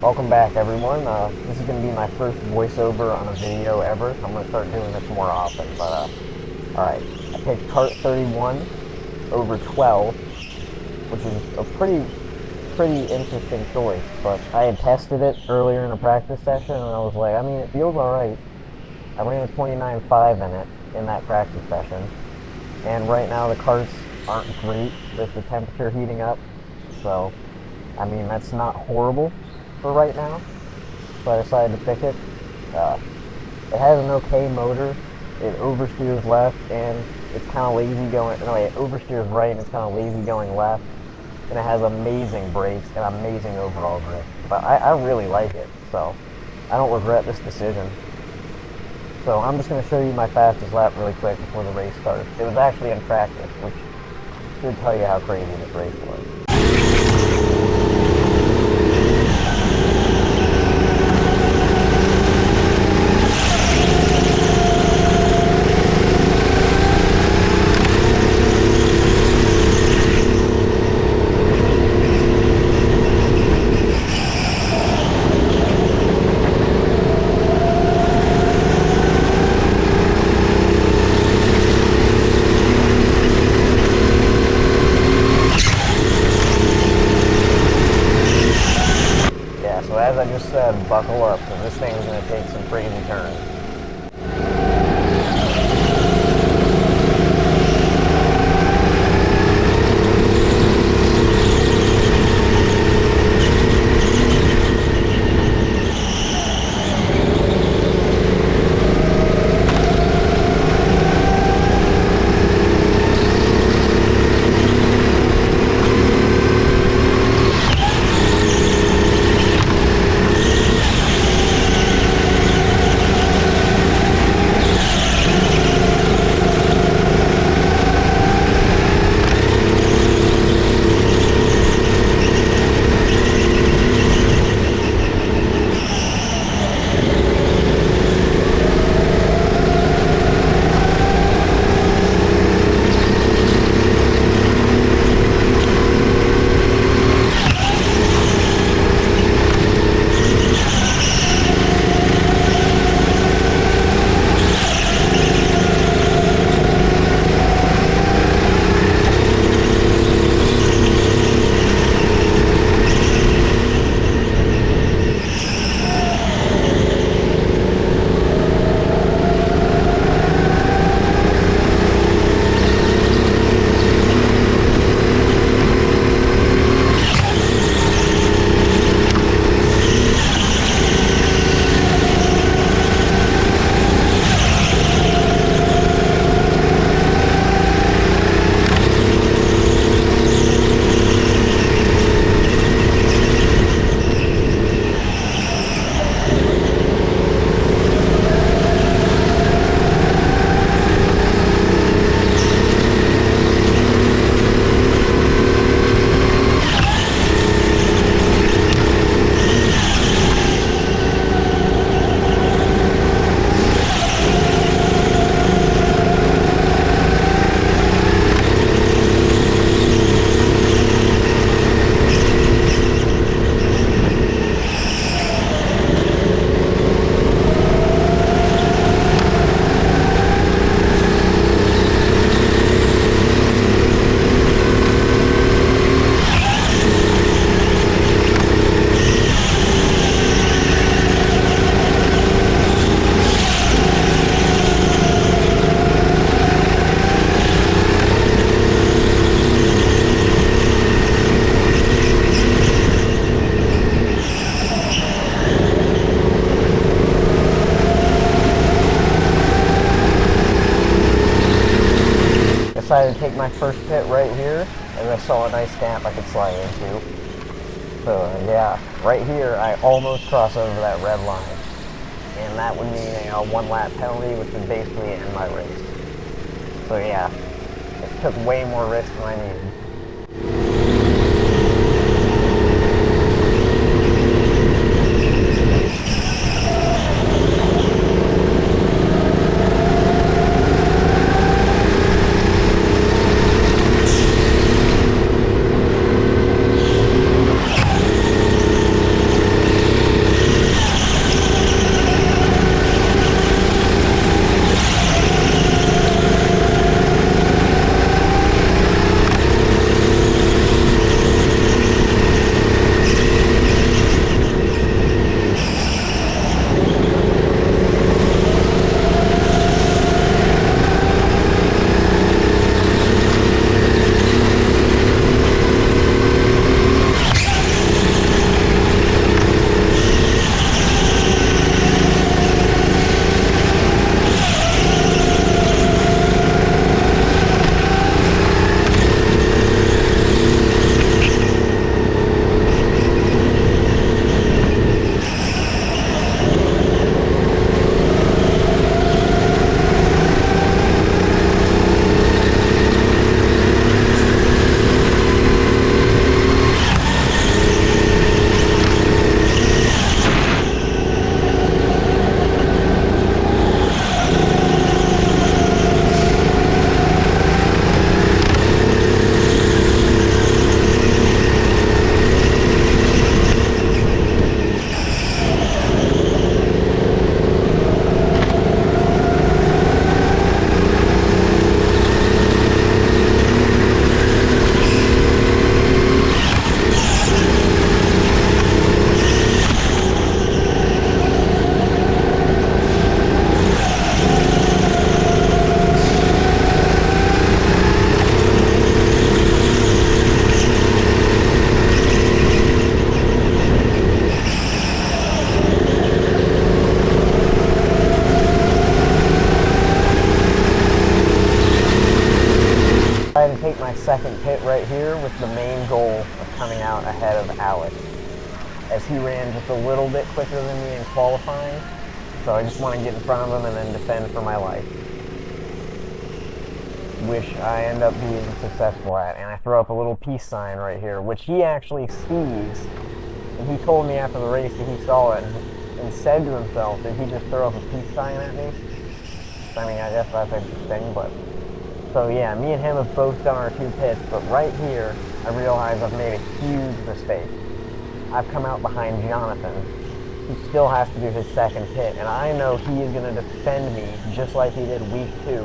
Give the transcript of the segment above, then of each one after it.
Welcome back, everyone. This is going to be my first voiceover on a video ever. I'm going to start doing this more often. Alright. I picked cart 31 over 12, which is a pretty interesting choice. But I had tested it earlier in a practice session, and I was like, I mean, it feels alright. I ran a 29.5 in it in that practice session. And right now the carts aren't great with the temperature heating up. So, I mean, that's not horrible for right now, so I decided to pick it. It has an okay motor. It oversteers left, and it's kind of lazy going. No, it oversteers right, and it's kind of lazy going left. And it has amazing brakes and amazing overall grip. But I really like it, so I don't regret this decision. So I'm just going to show you my fastest lap really quick before the race starts. It was actually in practice, which should tell you how crazy this race was. So as I just said, buckle up, because this thing is going to take some crazy turns. Decided to take my first pit right here, as I saw a nice gap I could slide into. So yeah, right here I almost crossed over that red line, and that would mean a 1 lap penalty, which would basically end my race. So yeah, it took way more risk than I needed. the main goal of coming out ahead of Alex, as he ran just a little bit quicker than me in qualifying. So I just want to get in front of him and then defend for my life, which I end up being successful at. And I throw up a little peace sign right here, which he actually sees. And he told me after the race that he saw it and said to himself, did he just throw up a peace sign at me? I mean, I guess that's interesting, but... So yeah, me and him have both done our 2 pits, but right here, I realize I've made a huge mistake. I've come out behind Jonathan, who still has to do his 2nd pit, and I know he is going to defend me just like he did week 2,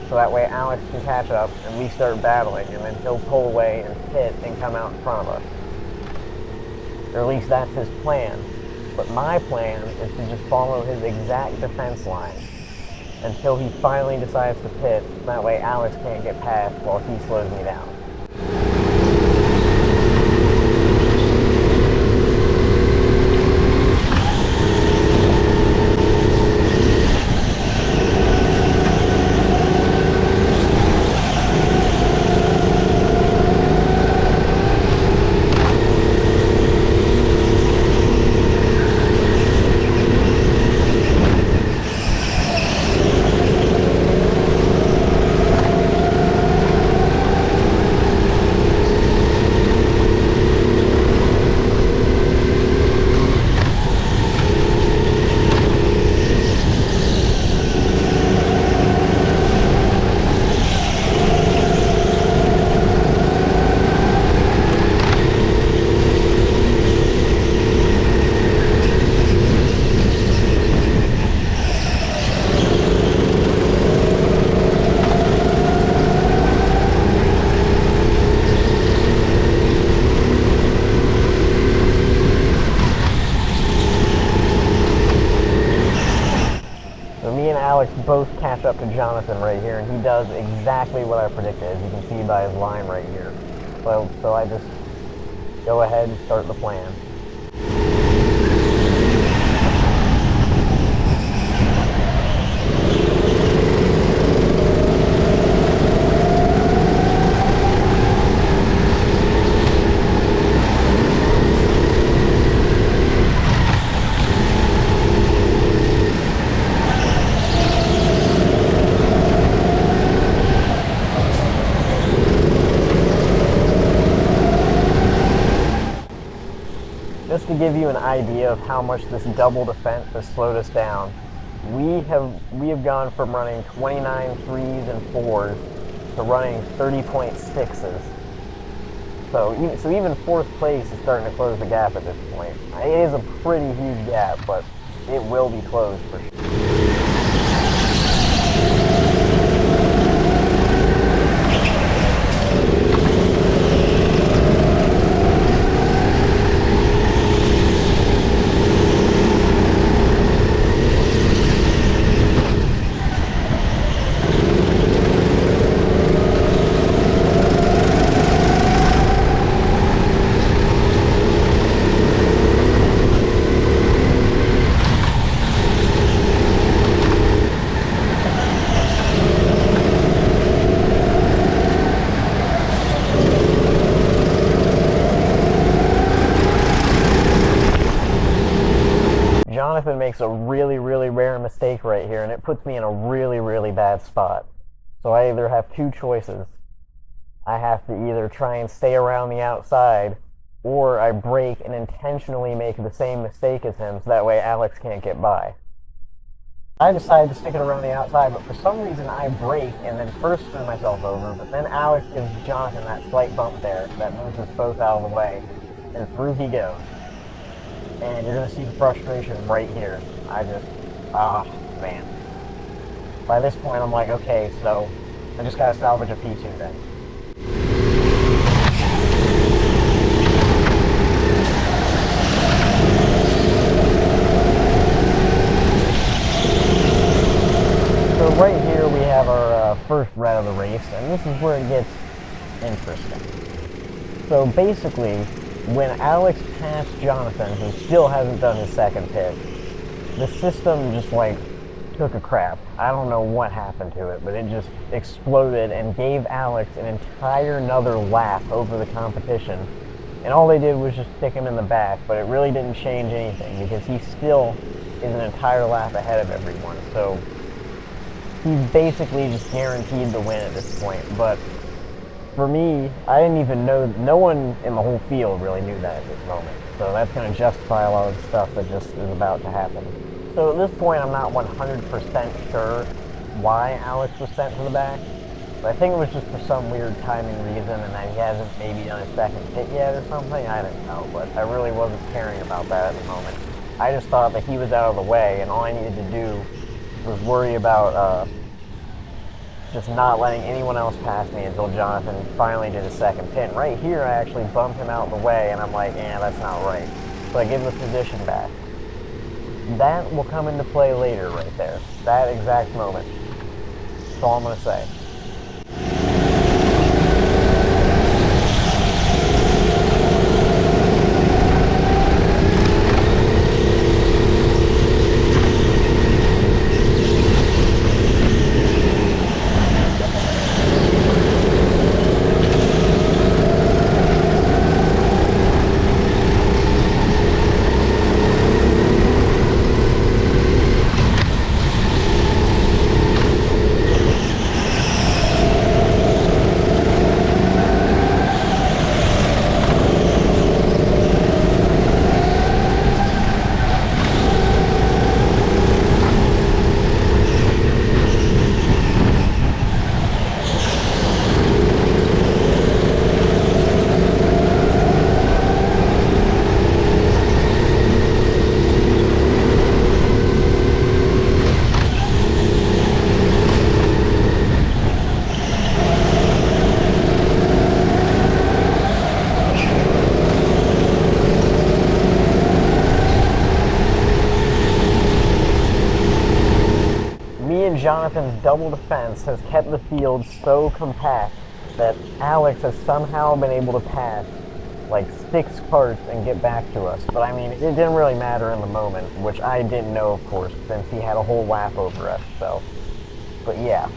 so that way Alex can catch up and we start battling, and then he'll pull away and pit and come out in front of us. Or at least that's his plan. But my plan is to just follow his exact defense line until he finally decides to pit. That way Alex can't get past while he slows me down. Alex both catch up to Jonathan right here, and he does exactly what I predicted, as you can see by his line right here. So I just go ahead and start the plan. Just to give you an idea of how much this double defense has slowed us down, we have gone from running 29 3s and 4s to running 30.6s. So even 4th place is starting to close the gap at this point. It is a pretty huge gap, but it will be closed for sure. Jonathan makes a really, really rare mistake right here, and it puts me in a really, really bad spot. So I either have 2 choices. I have to either try and stay around the outside, or I brake and intentionally make the same mistake as him, so that way Alex can't get by. I decided to stick it around the outside, but for some reason I brake and then first threw myself over, but then Alex gives Jonathan that slight bump there that moves us both out of the way, and through he goes. And you're going to see the frustration right here. Man. By this point, I'm like, okay, so I just got to salvage a P2 then. So right here we have our first red of the race, and this is where it gets interesting. So basically, when Alex passed Jonathan, who still hasn't done his second pit, the system just like took a crap. I don't know what happened to it, but it just exploded and gave Alex an entire another lap over the competition. And all they did was just stick him in the back, but it really didn't change anything because he still is an entire lap ahead of everyone. So he's basically just guaranteed the win at this point. But for me, I didn't even know, no one in the whole field really knew that at this moment. So that's going to justify a lot of the stuff that just is about to happen. So at this point, I'm not 100% sure why Alex was sent to the back. But I think it was just for some weird timing reason and that he hasn't maybe done his second hit yet or something. I don't know, but I really wasn't caring about that at the moment. I just thought that he was out of the way and all I needed to do was worry about just not letting anyone else pass me until Jonathan finally did his second pin. Right here, I actually bumped him out of the way, and I'm like, that's not right. So I give him the position back. That will come into play later right there. That exact moment. That's all I'm going to say. Jonathan's double defense has kept the field so compact that Alex has somehow been able to pass like 6 carts and get back to us. But I mean, it didn't really matter in the moment, which I didn't know, of course, since he had a whole lap over us. So, but yeah.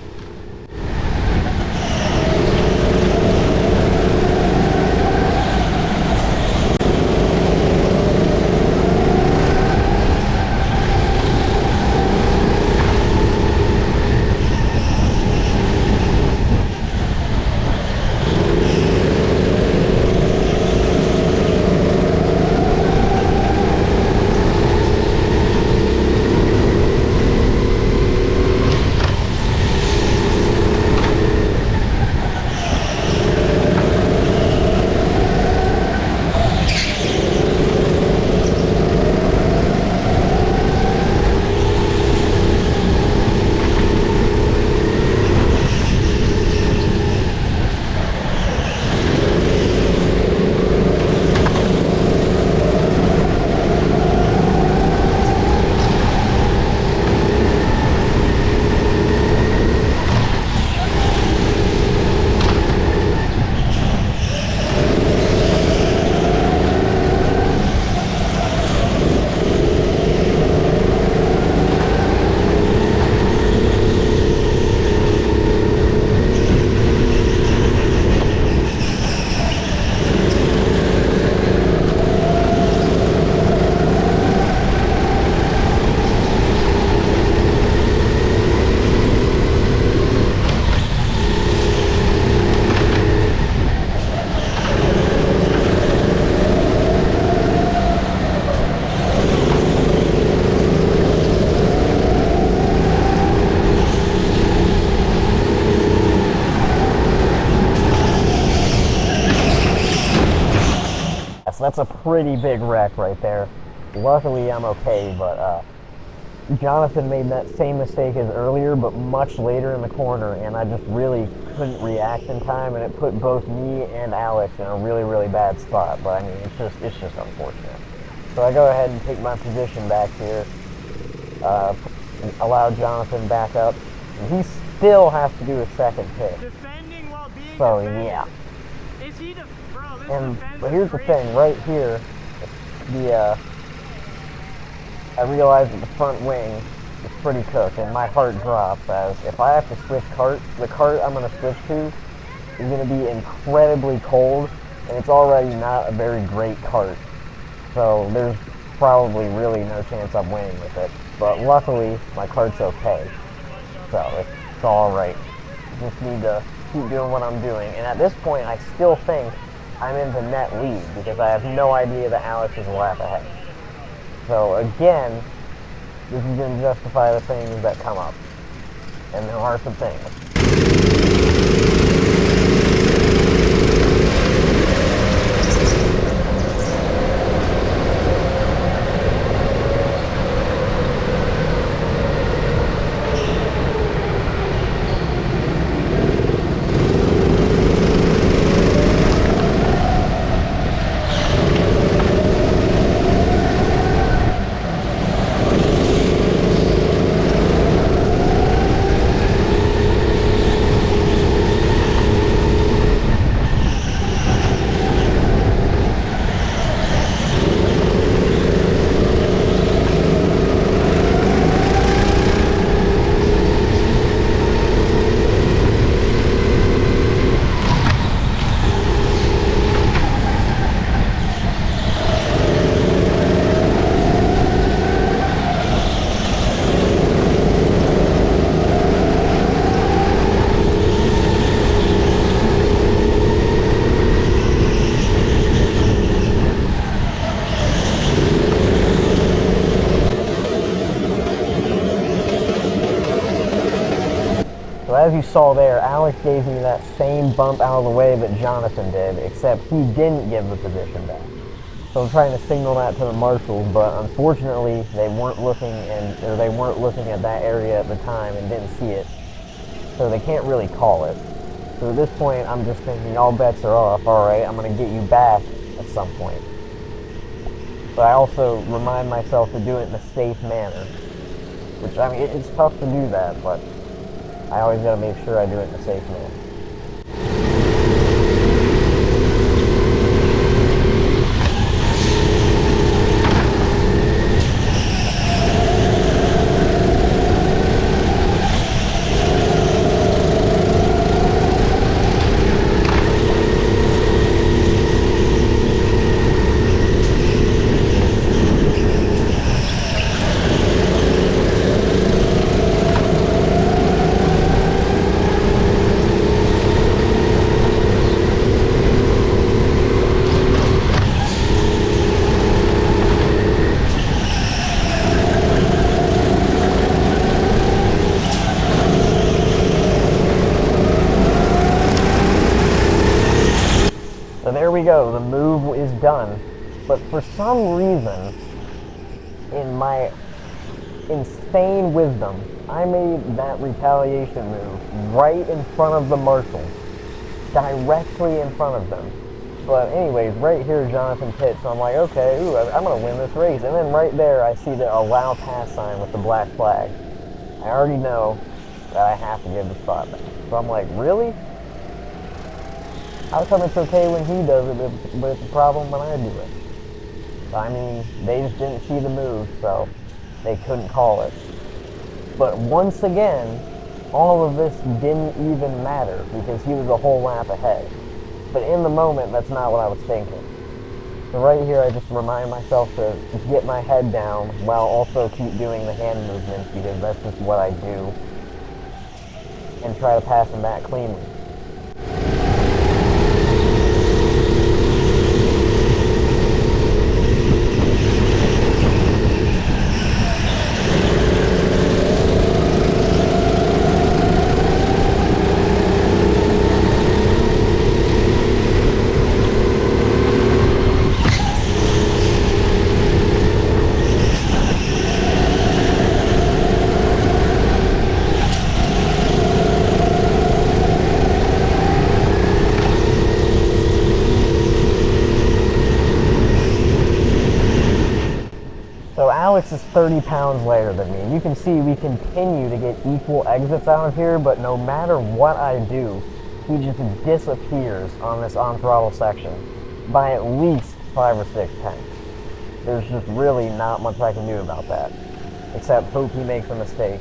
So that's a pretty big wreck right there. Luckily, I'm okay, but Jonathan made that same mistake as earlier, but much later in the corner, and I just really couldn't react in time, and it put both me and Alex in a really, really bad spot. But I mean, it's just unfortunate. So I go ahead and take my position back here, allow Jonathan back up, and he still has to do a second hit. Defending while being so defended. Yeah. Is he the bro? This And defense but is here's the crazy. thing, right here, I realized that the front wing it's pretty cooked, and my heart drops as if I have to switch cart, the cart I'm going to switch to is going to be incredibly cold, and it's already not a very great cart. So there's probably really no chance I'm winning with it. But luckily, my cart's okay. So it's alright. Just need to keep doing what I'm doing. And at this point, I still think I'm in the net lead because I have no idea that Alex is a lap ahead. So again, this is going to justify the things that come up. And there are some things. So as you saw there, Alex gave me that same bump out of the way that Jonathan did, except he didn't give the position back. So I'm trying to signal that to the marshals, but unfortunately they weren't looking at that area at the time and didn't see it. So they can't really call it. So at this point I'm just thinking all bets are off. Alright, I'm going to get you back at some point. But I also remind myself to do it in a safe manner. Which, I mean, it's tough to do that, but I always got to make sure I do it in a safe manner. So there we go, the move is done. But for some reason, in my insane wisdom, I made that retaliation move right in front of the marshals. Directly in front of them. But anyways, right here Jonathan pits, so I'm like, okay, I'm going to win this race. And then right there I see the allow pass sign with the black flag. I already know that I have to give the spot back. So I'm like, really? How come it's okay when he does it, but it's a problem when I do it? I mean, they just didn't see the move, so they couldn't call it. But once again, all of this didn't even matter because he was a whole lap ahead. But in the moment, that's not what I was thinking. So right here, I just remind myself to get my head down while also keep doing the hand movements because that's just what I do. And try to pass him back cleanly. So Alex is 30 pounds lighter than me. You can see we continue to get equal exits out of here, but no matter what I do, he just disappears on this on-throttle section by at least 5 or 6 tenths. There's just really not much I can do about that. except hope he makes a mistake.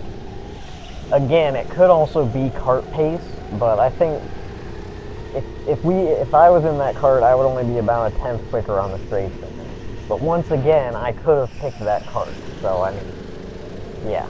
Again, it could also be kart pace, but I think if I was in that kart, I would only be about a tenth quicker on the straights than him. But once again, I could have picked that kart. So I mean, yeah.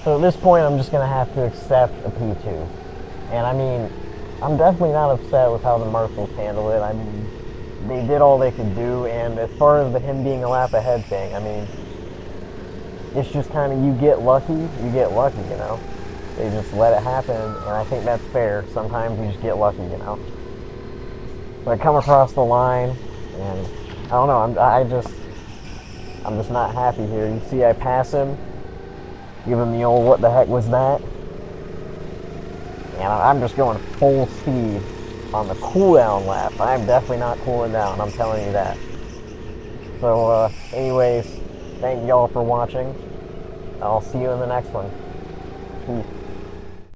So at this point, I'm just going to have to accept a P2. And I mean, I'm definitely not upset with how the Marshals handled it. I mean, they did all they could do, and as far as him being a lap ahead thing, I mean, it's just kind of you get lucky, you know? They just let it happen, and I think that's fair. Sometimes you just get lucky, you know? But I come across the line, and I don't know, I'm just not happy here. You see I pass him, give him the old what the heck was that, and I'm just going full speed on the cooldown lap. I'm definitely not cooling down, I'm telling you that. So anyways, thank y'all for watching. I'll see you in the next one. Peace.